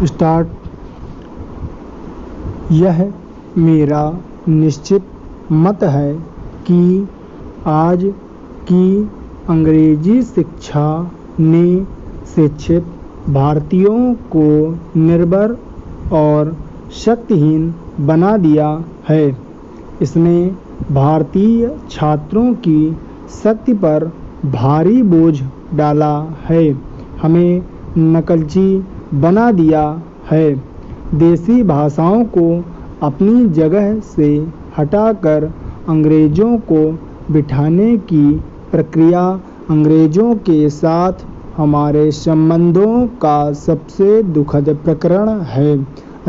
Start. यह मेरा निश्चित मत है कि आज की अंग्रेजी शिक्षा ने शिक्षित भारतीयों को निर्भर और शक्तिहीन बना दिया है। इसने भारतीय छात्रों की शक्ति पर भारी बोझ डाला है, हमें नकलची बना दिया है। देसी भाषाओं को अपनी जगह से हटाकर अंग्रेजों को बिठाने की प्रक्रिया अंग्रेजों के साथ हमारे संबंधों का सबसे दुखद प्रकरण है।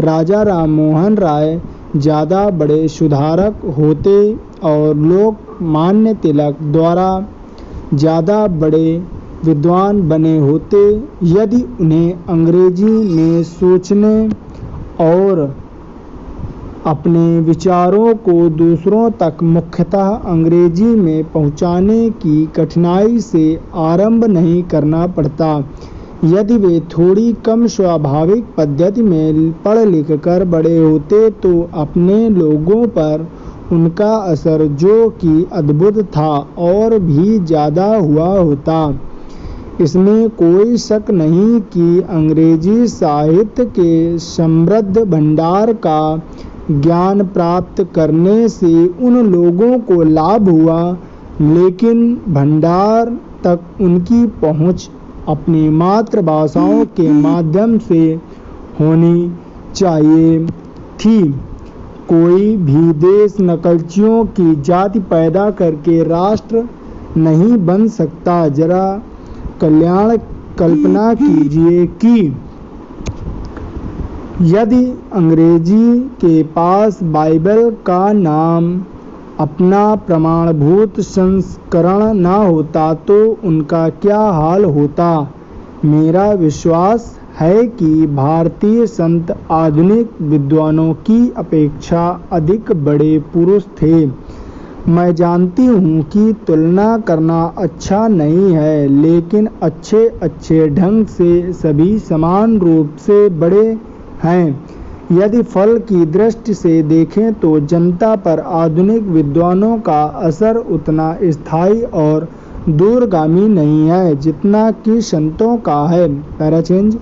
राजा राममोहन राय ज़्यादा बड़े सुधारक होते और लोकमान्य तिलक द्वारा ज़्यादा बड़े विद्वान बने होते यदि उन्हें अंग्रेजी में सोचने और अपने विचारों को दूसरों तक मुख्यतः अंग्रेजी में पहुंचाने की कठिनाई से आरंभ नहीं करना पड़ता। यदि वे थोड़ी कम स्वाभाविक पद्धति में पढ़ लिख कर बड़े होते तो अपने लोगों पर उनका असर जो कि अद्भुत था और भी ज़्यादा हुआ होता। इसमें कोई शक नहीं कि अंग्रेजी साहित्य के समृद्ध भंडार का ज्ञान प्राप्त करने से उन लोगों को लाभ हुआ, लेकिन भंडार तक उनकी पहुंच अपनी मातृभाषाओं के माध्यम से होनी चाहिए थी। कोई भी देश नकलचियों की जाति पैदा करके राष्ट्र नहीं बन सकता। जरा कल्पना कीजिए कि यदि अंग्रेजी के पास बाइबल का नाम अपना प्रमाणभूत संस्करण न होता तो उनका क्या हाल होता। मेरा विश्वास है कि भारतीय संत आधुनिक विद्वानों की अपेक्षा अधिक बड़े पुरुष थे। मैं जानती हूँ कि तुलना करना अच्छा नहीं है, लेकिन अच्छे ढंग से सभी समान रूप से बड़े हैं। यदि फल की दृष्टि से देखें तो जनता पर आधुनिक विद्वानों का असर उतना स्थायी और दूरगामी नहीं है जितना कि संतों का है। पैराचेंज।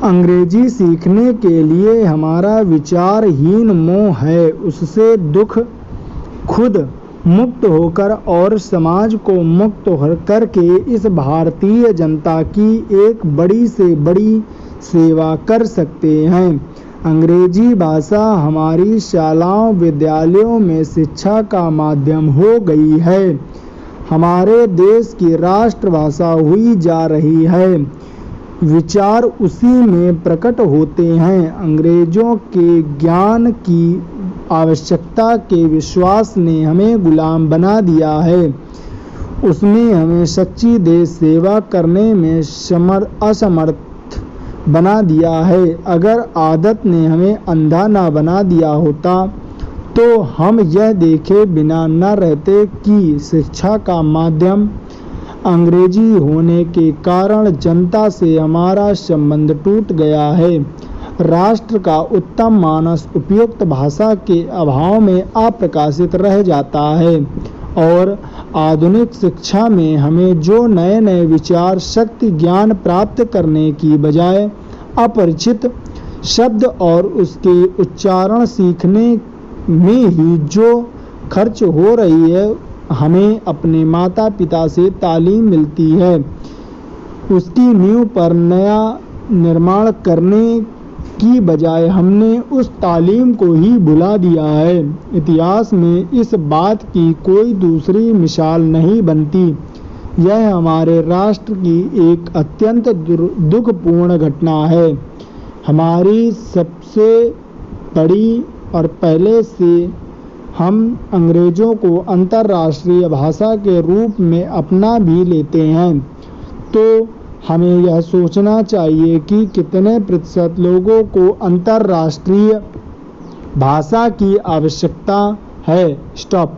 अंग्रेजी सीखने के लिए हमारा विचारहीन मोह है, उससे दुख खुद मुक्त होकर और समाज को मुक्त करके इस भारतीय जनता की एक बड़ी से बड़ी सेवा कर सकते हैं। अंग्रेजी भाषा हमारी शालाओं विद्यालयों में शिक्षा का माध्यम हो गई है, हमारे देश की राष्ट्रभाषा हुई जा रही है। विचार उसी में प्रकट होते हैं। अंग्रेजों के ज्ञान की आवश्यकता के विश्वास ने हमें गुलाम बना दिया है, उसने हमें सच्ची देश सेवा करने में असमर्थ बना दिया है। अगर आदत ने हमें अंधा ना बना दिया होता तो हम यह देखे बिना न रहते कि शिक्षा का माध्यम अंग्रेजी होने के कारण जनता से हमारा संबंध टूट गया है। राष्ट्र का उत्तम मानस उपयुक्त भाषा के अभाव में अप्रकाशित रह जाता है और आधुनिक शिक्षा में हमें जो नए नए विचार शक्ति ज्ञान प्राप्त करने की बजाय अपरिचित शब्द और उसके उच्चारण सीखने में ही जो खर्च हो रही है, हमें अपने माता पिता से तालीम मिलती है, उसकी नींव पर नया निर्माण करने की बजाय हमने उस तालीम को ही भुला दिया है। इतिहास में इस बात की कोई दूसरी मिसाल नहीं बनती। यह हमारे राष्ट्र की एक अत्यंत दुखपूर्ण घटना है। हमारी सबसे बड़ी और पहले से हम अंग्रेजों को अंतर्राष्ट्रीय भाषा के रूप में अपना भी लेते हैं, तो हमें यह सोचना चाहिए कि कितने प्रतिशत लोगों को अंतर्राष्ट्रीय भाषा की आवश्यकता है। स्टॉप।